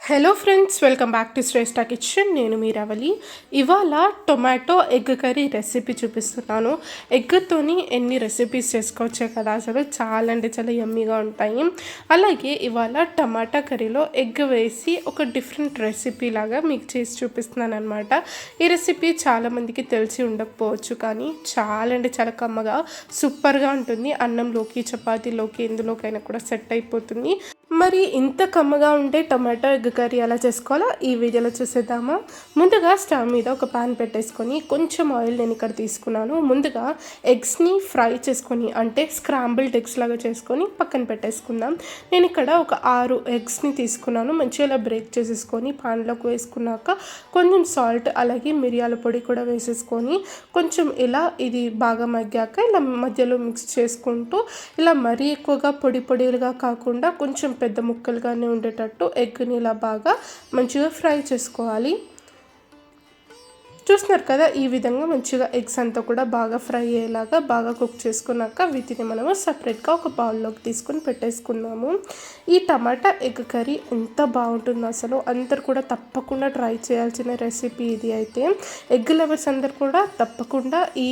Hello friends, welcome back to Shreshtha kitchen. నేను మీ రవలి. ఇవాళ టొమాటో ఎగ్ కర్రీ రెసిపీ చూపిస్తున్నాను. ఎగ్తోని ఎన్ని రెసిపీస్ చేసుకోవచ్చు కదా, అసలు చాలా అంటే చాలా యమ్మీగా ఉంటాయి. అలాగే ఇవాళ టమాటా కర్రీలో ఎగ్ వేసి ఒక డిఫరెంట్ రెసిపీ లాగా మీకు చేసి చూపిస్తున్నాను అనమాట. ఈ రెసిపీ చాలామందికి తెలిసి ఉండకపోవచ్చు, కానీ చాలా అంటే చాలా కమ్మగా సూపర్గా ఉంటుంది. అన్నంలోకి, చపాతీలోకి, ఎందులోకైనా కూడా సెట్ అయిపోతుంది. మరి ఇంత కమ్మగా ఉంటే టొమాటో ఎగ్ కర్రీ ఎలా చేసుకోవాలో ఈ వీడియోలో చూసేద్దామా. ముందుగా స్టవ్ మీద ఒక పాన్ పెట్టేసుకొని కొంచెం ఆయిల్ నేను ఇక్కడ తీసుకున్నాను. ముందుగా ఎగ్స్ని ఫ్రై చేసుకొని, అంటే స్క్రాంబుల్డ్ ఎగ్స్ లాగా చేసుకొని పక్కన పెట్టేసుకుందాం. నేను ఇక్కడ ఒక 6 ఎగ్స్ని తీసుకున్నాను. మంచిగా ఇలా బ్రేక్ చేసేసుకొని పాన్లోకి వేసుకున్నాక కొంచెం సాల్ట్ అలాగే మిరియాల పొడి కూడా వేసేసుకొని కొంచెం ఇలా ఇది బాగా మగ్గాక ఇలా మధ్యలో మిక్స్ చేసుకుంటూ ఇలా మరీ ఎక్కువగా పొడి పొడిలుగా కాకుండా కొంచెం పెద్ద ముక్కలుగానే ఉండేటట్టు ఎగ్ని ఇలా బాగా మంచిగా ఫ్రై చేసుకోవాలి. చూస్తున్నారు కదా, ఈ విధంగా మంచిగా ఎగ్స్ అంతా కూడా బాగా ఫ్రై అయ్యేలాగా బాగా కుక్ చేసుకున్నాక వీటిని మనము సపరేట్గా ఒక బౌల్లోకి తీసుకొని పెట్టేసుకున్నాము. ఈ టమాటా ఎగ్ కర్రీ ఎంత బాగుంటుందో అసలు, అందరు కూడా తప్పకుండా ట్రై చేయాల్సిన రెసిపీ ఇది. అయితే ఎగ్ లవర్స్ అందరు కూడా తప్పకుండా ఈ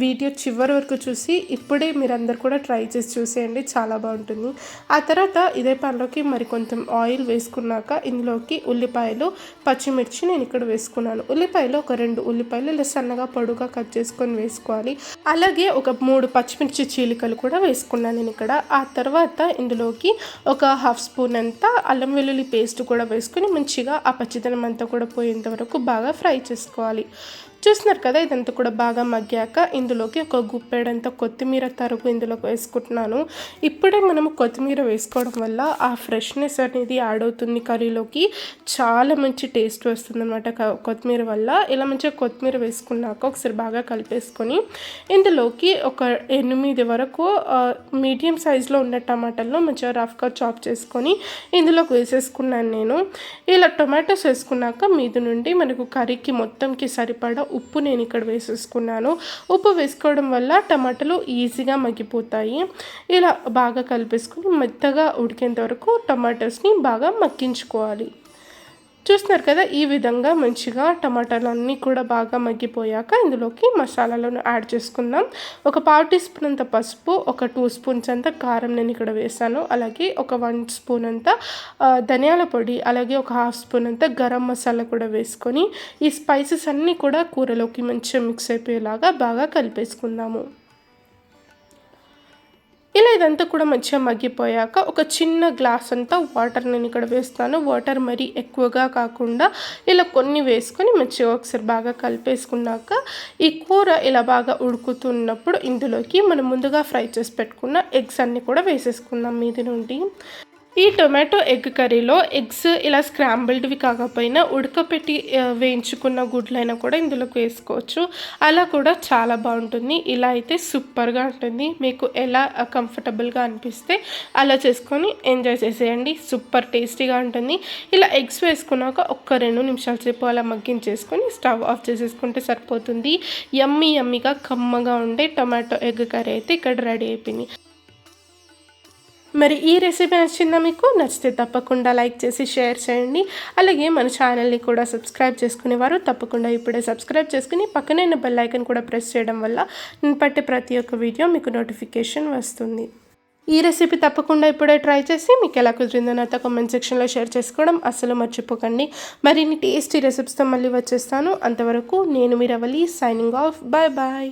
వీడియో చివరి వరకు చూసి ఇప్పుడే మీరందరు కూడా ట్రై చేసి చూసేయండి, చాలా బాగుంటుంది. ఆ తర్వాత ఇదే పాన్లోకి మరి కొంచెం ఆయిల్ వేసుకున్నాక ఇందులోకి ఉల్లిపాయలు, పచ్చిమిర్చి నేను ఇక్కడ వేసుకున్నాను. ఉల్లిపాయలు ఒక 2 ఉల్లిపాయలు ఇలా సన్నగా పొడుగా కట్ చేసుకొని వేసుకోవాలి. అలాగే ఒక 3 పచ్చిమిర్చి చీలికలు కూడా వేసుకున్నాను నేను ఇక్కడ. ఆ తర్వాత ఇందులోకి ఒక 1/2 స్పూన్ అంతా అల్లం వెల్లుల్లి పేస్ట్ కూడా వేసుకొని మంచిగా ఆ పచ్చిదనం అంతా కూడా పోయేంత వరకు బాగా ఫ్రై చేసుకోవాలి. చూస్తున్నారు కదా, ఇదంతా కూడా బాగా మగ్గాక ఇందులోకి ఒక గుప్పెడంతా కొత్తిమీర తరుగు ఇందులోకి వేసుకుంటున్నాను. ఇప్పుడే మనము కొత్తిమీర వేసుకోవడం వల్ల ఆ ఫ్రెష్నెస్ అనేది యాడ్ అవుతుంది కర్రీలోకి, చాలా మంచి టేస్ట్ వస్తుంది అనమాట కొత్తిమీర వల్ల. ఇలా మంచిగా కొత్తిమీర వేసుకున్నాక ఒకసారి బాగా కలిపేసుకొని ఇందులోకి ఒక 8 వరకు మీడియం సైజులో ఉన్న టమాటాలను మంచిగా రఫ్గా చాప్ చేసుకొని ఇందులోకి వేసేసుకున్నాను నేను. ఇలా టొమాటోస్ వేసుకున్నాక మీద నుండి మనకు కర్రీకి మొత్తంకి సరిపడా ఉప్పు నేను ఇక్కడ వేసేసుకున్నాను. ఉప్పు వేసుకోవడం వల్ల టమాటాలు ఈజీగా మగ్గిపోతాయి. ఇలా బాగా కలిపేసుకుని మెత్తగా ఉడికేంత వరకు టమాటోస్ని బాగా మగ్గించుకోవాలి. చూస్తున్నారు కదా, ఈ విధంగా మంచిగా టమాటాలు అన్నీ కూడా బాగా మగ్గిపోయాక ఇందులోకి మసాలాలను యాడ్ చేసుకుందాం. ఒక 1/4 టీ స్పూన్ అంత పసుపు, ఒక 2 స్పూన్స్ అంత కారం నేను ఇక్కడ వేసాను. అలాగే ఒక 1 స్పూన్ అంత ధనియాల పొడి, అలాగే ఒక 1/2 స్పూన్ అంత గరం మసాలా కూడా వేసుకొని ఈ స్పైసెస్ అన్నీ కూడా కూరలోకి మంచిగా మిక్స్ అయిపోయేలాగా బాగా కలిపేసుకుందాము. ఇలా ఇదంతా కూడా మంచిగా మగ్గిపోయాక ఒక చిన్న గ్లాస్ అంతా వాటర్ నేను ఇక్కడ వేస్తాను. వాటర్ మరీ ఎక్కువగా కాకుండా ఇలా కొన్ని వేసుకొని మంచిగా ఒకసారి బాగా కలిపేసుకున్నాక ఈ కూర ఇలా బాగా ఉడుకుతున్నప్పుడు ఇందులోకి మనం ముందుగా ఫ్రై చేసి పెట్టుకున్న ఎగ్స్ అన్నీ కూడా వేసేసుకుందాం మీది నుండి. ఈ టొమాటో ఎగ్ కర్రీలో ఎగ్స్ ఇలా స్క్రాంబుల్డ్వి కాకపోయినా ఉడకపెట్టి వేయించుకున్న గుడ్లైనా కూడా ఇందులోకి వేసుకోవచ్చు. అలా కూడా చాలా బాగుంటుంది. ఇలా అయితే సూపర్గా ఉంటుంది. మీకు ఎలా కంఫర్టబుల్గా అనిపిస్తే అలా చేసుకొని ఎంజాయ్ చేసేయండి. సూపర్ టేస్టీగా ఉంటుంది. ఇలా ఎగ్స్ వేసుకున్నాక ఒక్క 2 నిమిషాల సేపు అలా మగ్గించేసుకొని స్టవ్ ఆఫ్ చేసేసుకుంటే సరిపోతుంది. యమ్మీగా కమ్మగా ఉండే టొమాటో ఎగ్ కర్రీ అయితే ఇక్కడ రెడీ అయిపోయింది. మరి ఈ రెసిపీ నచ్చిందా? మీకు నచ్చితే తప్పకుండా లైక్ చేసి షేర్ చేయండి. అలాగే మన ఛానల్ని కూడా సబ్స్క్రైబ్ చేసుకునేవారు తప్పకుండా ఇప్పుడే సబ్స్క్రైబ్ చేసుకుని పక్కనే ఉన్న బెల్ ఐకాన్ కూడా ప్రెస్ చేయడం వల్ల నేను పట్టే ప్రతి ఒక్క వీడియో మీకు నోటిఫికేషన్ వస్తుంది. ఈ రెసిపీ తప్పకుండా ఇప్పుడే ట్రై చేసి మీకు ఎలా కుదిరిందో నాతో కామెంట్ సెక్షన్లో షేర్ చేసుకోవడం అస్సలు మర్చిపోకండి. మరిన్ని టేస్టీ రెసిపీస్తో మళ్ళీ వచ్చేస్తాను. అంతవరకు నేను మీ Ravali, signing off. Bye bye.